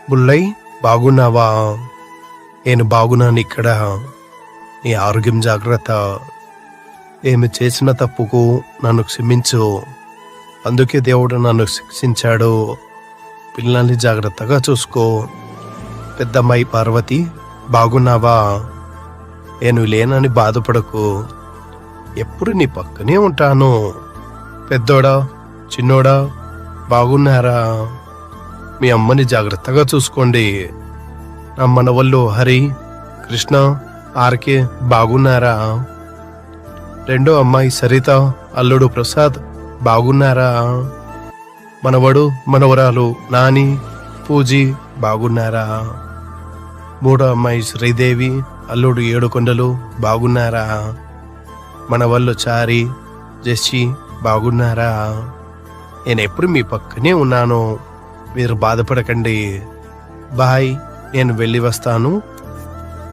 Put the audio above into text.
బుల్లయ్, బాగున్నావా? నేను బాగున్నాను. ఇక్కడ నీ ఆరోగ్యం జాగ్రత్త. ఏమి చేసిన తప్పుకు నన్ను క్షమించు. అందుకే దేవుడు నన్ను శిక్షించాడు. పిల్లల్ని జాగ్రత్తగా చూసుకో. పెద్దమ్మాయి పార్వతి, బాగున్నావా? నేను లేనని బాధపడకు. ఎప్పుడు నీ పక్కనే ఉంటాను. పెద్దోడా, చిన్నోడా, బాగున్నారా? మీ అమ్మని జాగ్రత్తగా చూసుకోండి. నా మనవళ్ళు హరి, కృష్ణ, ఆర్కే బాగున్నారా? రెండో అమ్మాయి సరిత, అల్లుడు ప్రసాద్ బాగున్నారా? మనవడు మనవరాలు నాని, పూజీ బాగున్నారా? మూడో అమ్మాయి శ్రీదేవి, అల్లుడు ఏడుకొండలు బాగున్నారా? మనవళ్ళు చారి, జెస్సి బాగున్నారా? నేను ఎప్పుడు మీ పక్కనే ఉన్నాను. మీరు బాధపడకండి. బాయ్, నేను వెళ్ళి వస్తాను.